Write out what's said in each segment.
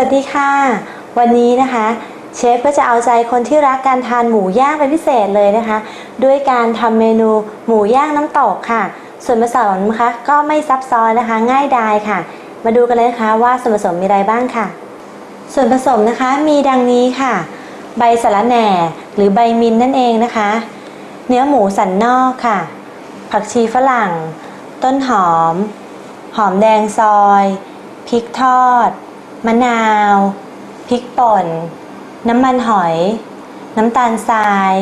วัสดีค่ะวันนี้นะคะเชฟก็จะเอาใจคนที่รักการทานหมูย่างเป็นพิเศษเลยนะคะด้วยการทำเมนูหมูย่างน้ำตกค่ะส่วนผสมนะคะก็ไม่ซับซ้อนนะคะง่ายดายค่ะมาดูกันเลยนะคะว่าส่วนผสมมีอะไรบ้างค่ะส่วนผสมนะคะมีดังนี้ค่ะใบสะระแหน่หรือใบมินนั่นเองนะคะเนื้อหมูสันนอกค่ะผักชีฝรั่งต้นหอมหอมแดงซอยพริกทอดมะนาวพริกป่นน้ำมันหอยน้ำตาลทราย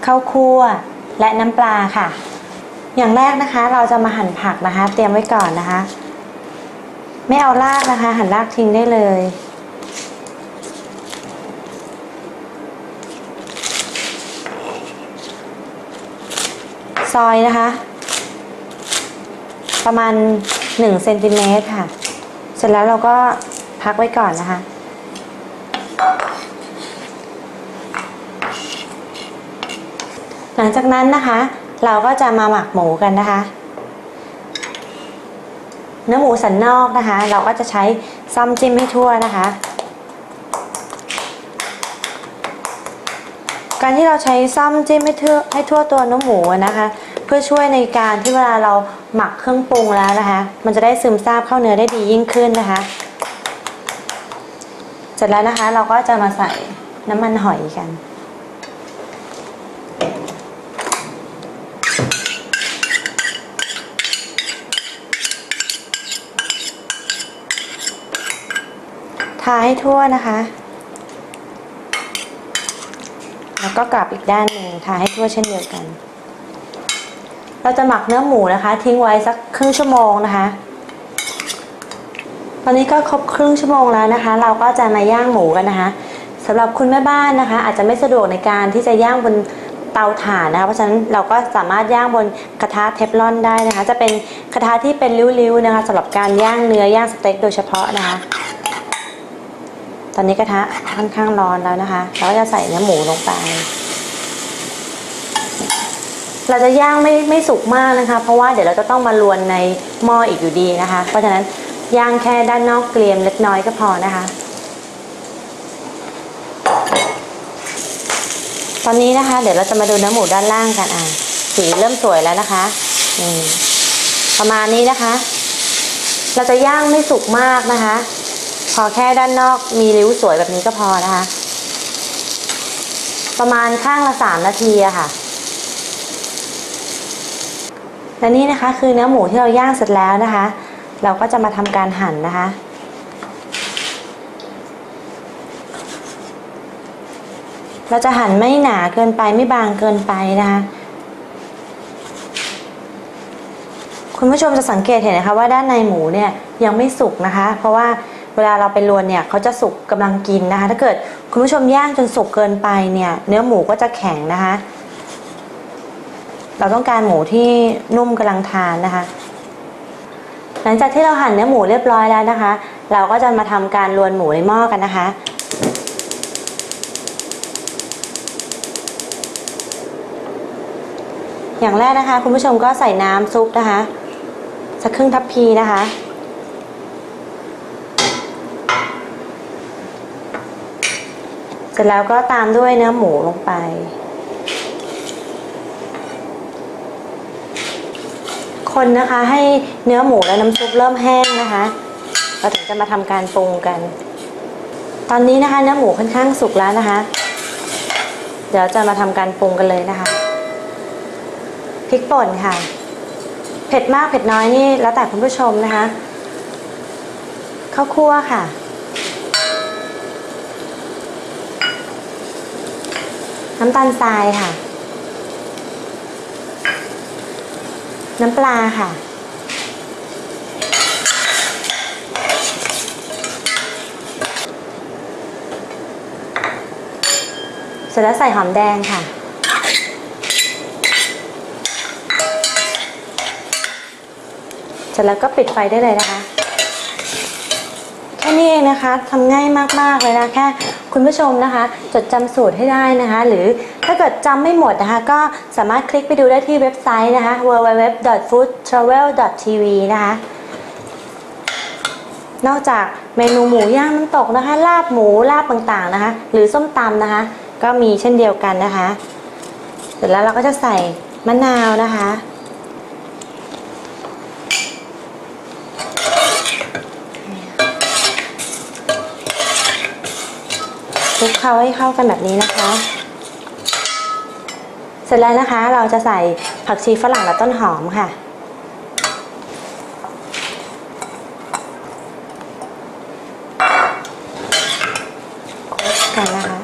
ข้าวคั่วและน้ำปลาค่ะอย่างแรกนะคะเราจะมาหั่นผักนะคะเตรียมไว้ก่อนนะคะไม่เอารากนะคะหั่นรากทิ้งได้เลยซอยนะคะประมาณ1 เซนติเมตรค่ะเสร็จแล้วเราก็พักไว้ก่อนนะคะหลังจากนั้นนะคะเราก็จะมาหมักหมูกันนะคะเนื้อหมูสันนอกนะคะเราก็จะใช้ซ่อมจิ้มให้ทั่วนะคะการที่เราใช้ซ่อมจิ้มให้ทั่วตัวเนื้อหมูนะคะเพื่อช่วยในการที่เวลาเราหมักเครื่องปรุงแล้วนะคะมันจะได้ซึมซาบเข้าเนื้อได้ดียิ่งขึ้นนะคะเสร็จแล้วนะคะเราก็จะมาใส่น้ำมันหอยกันทาให้ทั่วนะคะแล้วก็กลับอีกด้านหนึ่งทาให้ทั่วเช่นเดียวกันเราจะหมักเนื้อหมูนะคะทิ้งไว้สักครึ่งชั่วโมงนะคะตอนนี้ก็ครบครึ่งชั่วโมงแล้วนะคะเราก็จะมาย่างหมูกันนะคะสำหรับคุณแม่บ้านนะคะอาจจะไม่สะดวกในการที่จะย่างบนเตาถ่านนะคะเพราะฉะนั้นเราก็สามารถย่างบนกระทะเทฟลอนได้นะคะจะเป็นกระทะที่เป็นริ้วๆนะคะสำหรับการย่างเนื้อย่างสเต็กโดยเฉพาะนะคะตอนนี้กระทะค่อนข้างร้อนแล้วนะคะเราก็จะใส่เนื้อหมูลงไปเราจะย่างไม่สุกมากนะคะเพราะว่าเดี๋ยวเราจะต้องมาลวนในหม้ออีกอยู่ดีนะคะเพราะฉะนั้นย่างแค่ด้านนอกเกรียมเล็กน้อยก็พอนะคะตอนนี้นะคะเดี๋ยวเราจะมาดูเนื้อหมูด้านล่างกันสีเริ่มสวยแล้วนะคะประมาณนี้นะคะเราจะย่างไม่สุกมากนะคะพอแค่ด้านนอกมีริ้วสวยแบบนี้ก็พอนะคะประมาณข้างละ3 นาทีอะค่ะและนี่นะคะคือเนื้อหมูที่เราย่างเสร็จแล้วนะคะเราก็จะมาทำการหั่นนะคะเราจะหั่นไม่หนาเกินไปไม่บางเกินไปนะคะคุณผู้ชมจะสังเกตเห็นนะคะว่าด้านในหมูเนี่ยยังไม่สุกนะคะเพราะว่าเวลาเราไปลวนเนี่ยเขาจะสุกกำลังกินนะคะถ้าเกิดคุณผู้ชมย่างจนสุกเกินไปเนี่ยเนื้อหมูก็จะแข็งนะคะเราต้องการหมูที่นุ่มกำลังทานนะคะหลังจากที่เราหั่นเนื้อหมูเรียบร้อยแล้วนะคะเราก็จะมาทำการลวนหมูในหม้อกันนะคะอย่างแรกนะคะคุณผู้ชมก็ใส่น้ำซุปนะคะสักครึ่งทัพพีนะคะเสร็จแล้วก็ตามด้วยเนื้อหมูลงไปคนนะคะให้เนื้อหมูและน้ำซุปเริ่มแห้งนะคะเราถึงจะมาทำการปรุงกันตอนนี้นะคะเนื้อหมูค่อนข้างสุกแล้วนะคะเดี๋ยวจะมาทำการปรุงกันเลยนะคะพริกป่นค่ะเผ็ดมากเผ็ดน้อยนี่แล้วแต่คุณผู้ชมนะคะข้าวคั่วค่ะน้ำตาลทรายค่ะน้ำปลาค่ะเสร็จแล้วใส่หอมแดงค่ะเสร็จแล้วก็ปิดไฟได้เลยนะคะแค่นี้เองนะคะทำง่ายมากๆเลยนะแค่คุณผู้ชมนะคะจดจำสูตรให้ได้นะคะหรือถ้าเกิดจำไม่หมดนะคะก็สามารถคลิกไปดูได้ที่เว็บไซต์นะคะ www.foodtravel.tv นะคะ นอกจากเมนูหมูย่างน้ำตกนะคะลาบหมูลาบต่างๆนะคะหรือส้มตำนะคะก็มีเช่นเดียวกันนะคะเสร็จแล้วเราก็จะใส่มะนาวนะคะคลุกเคล้าให้เข้ากันแบบนี้นะคะเสร็จแล้วนะคะเราจะใส่ผักชีฝรั่งและต้นหอมค่ะกันนะคะ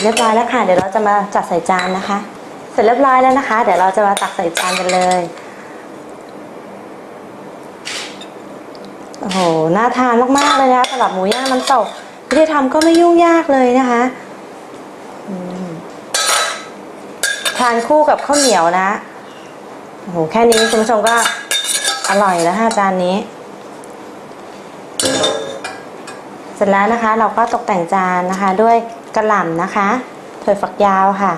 เรียบร้อยแล้วค่ะเดี๋ยวเราจะมาจัดใส่จานนะคะเสร็จเรียบร้อยแล้วนะคะเดี๋ยวเราจะมาตักใส่จานกันเลยโอ้โหน่าทานมากๆเลยนะคะสำหรับหมูย่างน้ำตกวิธีทำก็ไม่ยุ่งยากเลยนะคะทานคู่กับข้าวเหนียวนะโอ้โหแค่นี้คุณผู้ชมก็อร่อยแล้วค่ะจานนี้เสร็จแล้วนะคะเราก็ตกแต่งจานนะคะด้วยกระหล่ำนะคะถั่วฝักยาวค่ะ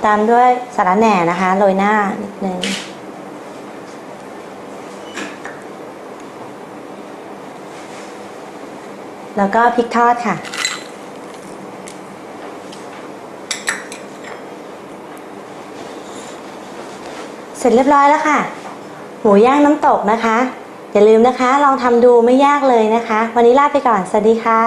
ตามด้วยสะระแหน่นะคะโรยหน้านิดนึงแล้วก็พริกทอดค่ะเสร็จเรียบร้อยแล้วค่ะหมูย่างน้ำตกนะคะอย่าลืมนะคะลองทำดูไม่ยากเลยนะคะวันนี้ลาไปก่อนสวัสดีค่ะ